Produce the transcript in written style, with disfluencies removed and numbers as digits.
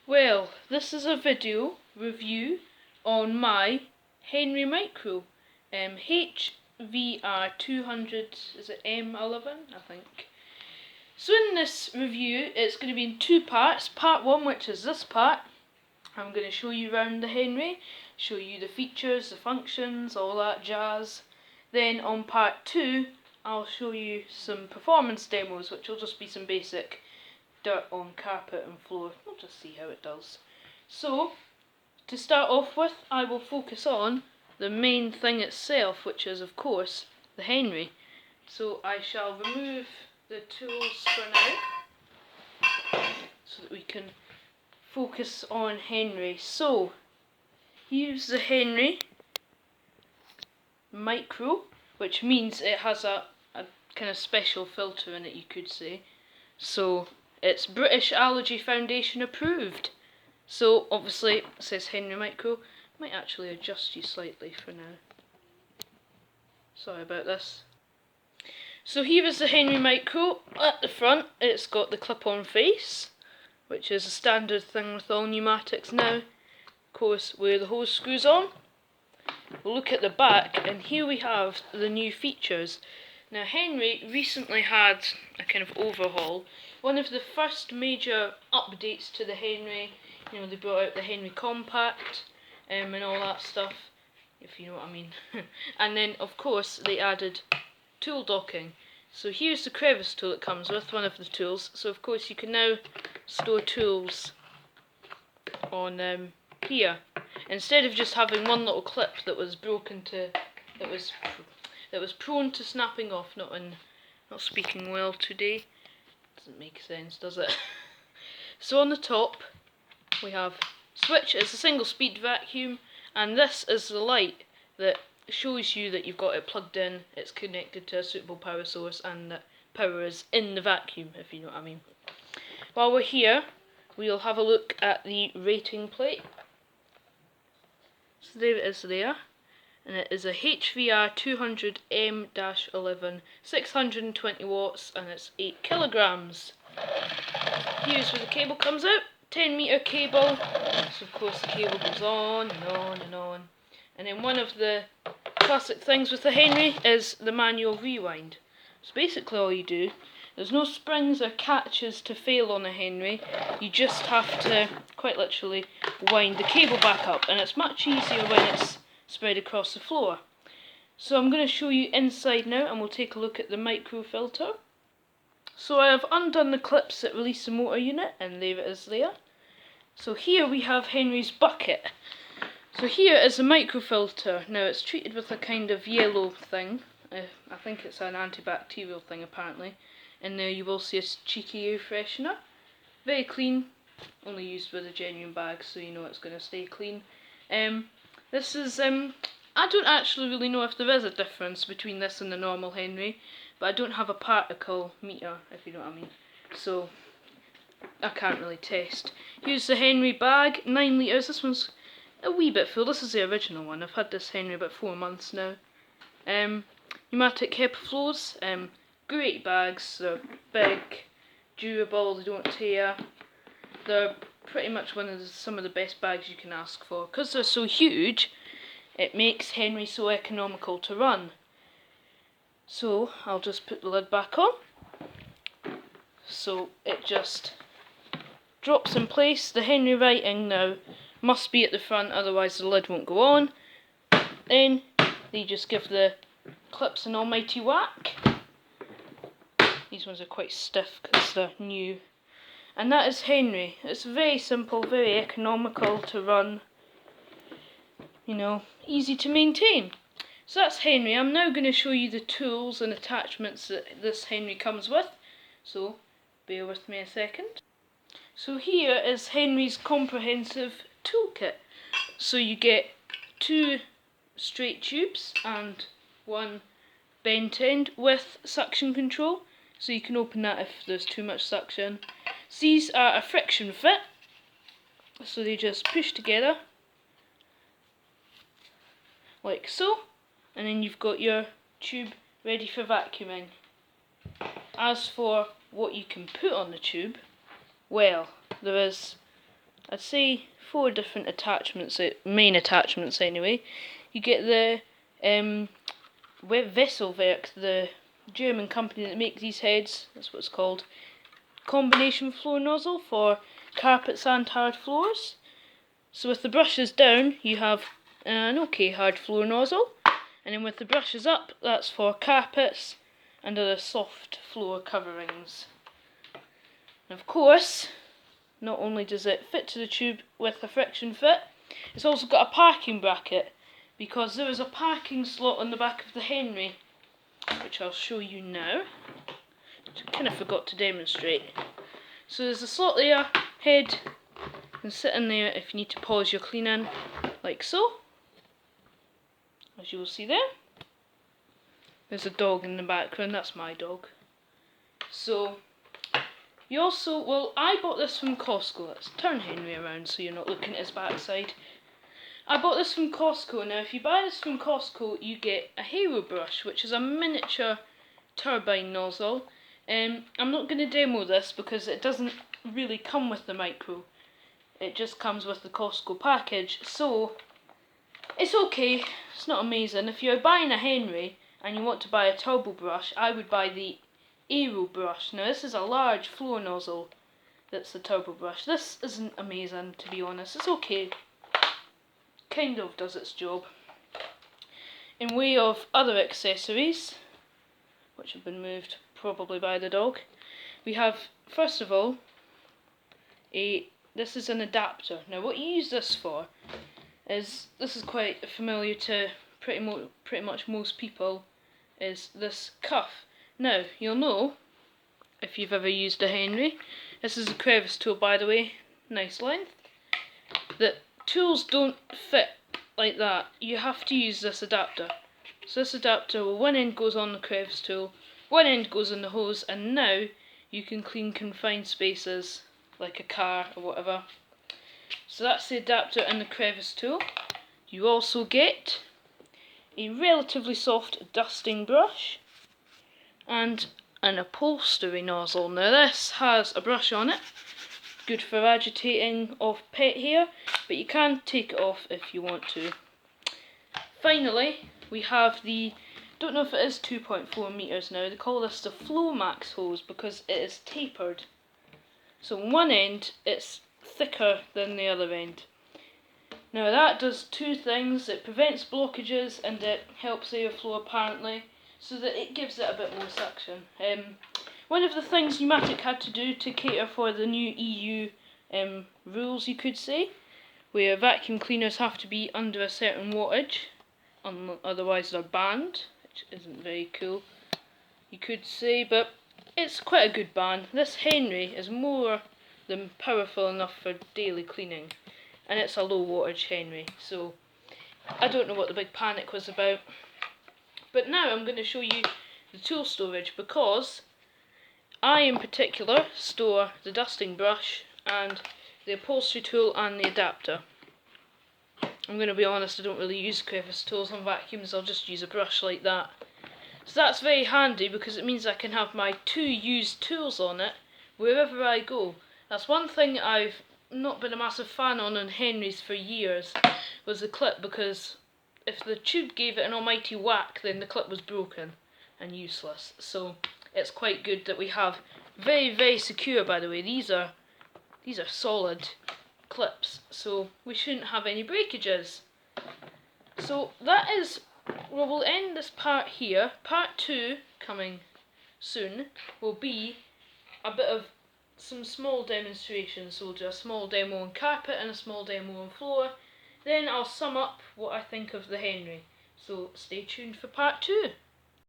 Well, this is a video review on my Henry Micro HVR200, is it M11? I think. So in this review it's going to be in two parts. Part 1, which is this part, I'm going to show you around the Henry, show you the features, the functions, all that jazz. Then on part 2 I'll show you some performance demos, which will just be some basic dirt on carpet and floor. We'll just see how it does. So, to start off with, I will focus on the main thing itself, which is of course the Henry. So I shall remove the tools for now, so that we can focus on Henry. So, here's the Henry Micro, which means it has a kind of special filter in it, you could say. So, it's British Allergy Foundation approved. So obviously it says Henry Micro. Might actually adjust you slightly for now. Sorry about this. So here is the Henry Micro. At the front it's got the clip-on face, which is a standard thing with all Numatics now. Of course, where the hose screws on. We'll look at the back, and here we have the new features. Now Henry recently had a kind of overhaul. One of the first major updates to the Henry, you know, they brought out the Henry Compact and all that stuff, if you know what I mean. And then of course they added tool docking. So here's the Crevice Tool it comes with, one of the tools. So of course you can now store tools on here, instead of just having one little clip that was that was prone to snapping off. Not speaking well today. Doesn't make sense, does it? So on the top we have switch. It's a single speed vacuum, and this is the light that shows you that you've got it plugged in, it's connected to a suitable power source, and that power is in the vacuum, if you know what I mean. While we're here, we'll have a look at the rating plate. So there it is there, and it is a HVR200M-11, 620 watts, and it's 8 kilograms. Here's where the cable comes out, 10-metre cable. So of course the cable goes on and on and on. And then one of the classic things with the Henry is the manual rewind. So basically all you do, there's no springs or catches to fail on a Henry, you just have to quite literally wind the cable back up, and it's much easier when it's spread across the floor. So I'm going to show you inside now, and we'll take a look at the micro filter. So I have undone the clips that release the motor unit, and there it is there. So here we have Henry's bucket. So here is the micro filter. Now it's treated with a kind of yellow thing. I think it's an antibacterial thing apparently. And there you will see a cheeky air freshener. Very clean, only used with a genuine bag, so you know it's going to stay clean. This is, I don't actually really know if there is a difference between this and the normal Henry, but I don't have a particle meter, if you know what I mean, so I can't really test. Here's the Henry bag, 9 litres. This one's a wee bit full. This is the original one. I've had this Henry about 4 months now. Numatic HEPA flows. Great bags. They're big, durable, they don't tear. They're pretty much some of the best bags you can ask for. Because they're so huge, it makes Henry so economical to run. So I'll just put the lid back on. So it just drops in place. The Henry writing now must be at the front, otherwise the lid won't go on. Then they just give the clips an almighty whack. These ones are quite stiff because they're new. And that is Henry. It's very simple, very economical to run. You know, easy to maintain. So that's Henry. I'm now going to show you the tools and attachments that this Henry comes with. So bear with me a second. So here is Henry's comprehensive toolkit. So you get 2 straight tubes and 1 bent end with suction control. So you can open that if there's too much suction. So these are a friction fit. So they just push together like so. And then you've got your tube ready for vacuuming. As for what you can put on the tube, well, there is I'd say 4 different attachments, main attachments anyway. You get the Wesselwerk, the German company that make these heads, that's what it's called. Combination floor nozzle for carpets and hard floors. So with the brushes down, you have an okay hard floor nozzle, and then with the brushes up, that's for carpets and other soft floor coverings. And of course, not only does it fit to the tube with a friction fit, it's also got a parking bracket, because there is a parking slot on the back of the Henry, which I'll show you now. I kind of forgot to demonstrate. So there's a slot there, head can sit in there if you need to pause your cleaning, like so, as you will see there. There's a dog in the background, that's my dog. So you also, well, I bought this from Costco. Let's turn Henry around so you're not looking at his backside. I bought this from Costco. Now if you buy this from Costco, you get a hero brush, which is a miniature turbine nozzle. I'm not going to demo this because it doesn't really come with the micro. It just comes with the Costco package, so it's okay, it's not amazing. If you're buying a Henry and you want to buy a turbo brush, I would buy the Aero brush. Now this is a large floor nozzle that's the turbo brush. This isn't amazing, to be honest. It's okay, kind of does its job. In way of other accessories, which have been moved probably by the dog, we have, first of all, this is an adapter. Now what you use this for is, this is quite familiar to pretty much most people, is this cuff. Now you'll know, if you've ever used a Henry, this is a Crevice tool by the way, nice length, that tools don't fit like that. You have to use this adapter. So this adapter, well, one end goes on the Crevice tool, one end goes in the hose, and now you can clean confined spaces like a car or whatever. So that's the adapter and the Crevice tool. You also get a relatively soft dusting brush and an upholstery nozzle. Now this has a brush on it, good for agitating of pet hair, but you can take it off if you want to. Finally, we have the, don't know if it is 2.4 meters now, they call this the Flow Max hose because it is tapered. So on one end it's thicker than the other end. Now that does 2 things. It prevents blockages and it helps airflow apparently, so that it gives it a bit more suction. One of the things Numatic had to do to cater for the new EU rules, you could say, where vacuum cleaners have to be under a certain wattage, otherwise they're banned, which isn't very cool, you could say, but it's quite a good ban. This Henry is more than powerful enough for daily cleaning, and it's a low wattage Henry, so I don't know what the big panic was about. But now I'm going to show you the tool storage, because I in particular store the dusting brush and the upholstery tool and the adapter. I'm going to be honest, I don't really use Crevice tools on vacuums, I'll just use a brush like that. So that's very handy because it means I can have my 2 used tools on it wherever I go. That's one thing I've not been a massive fan on Henrys for years, was the clip, because if the tube gave it an almighty whack then the clip was broken and useless. So it's quite good that we have, very very secure by the way, these are solid clips, so we shouldn't have any breakages. So that is, well, we'll end this part here. Part 2, coming soon, will be a bit of some small demonstrations. So we'll do a small demo on carpet and a small demo on floor. Then I'll sum up what I think of the Henry. So stay tuned for part 2.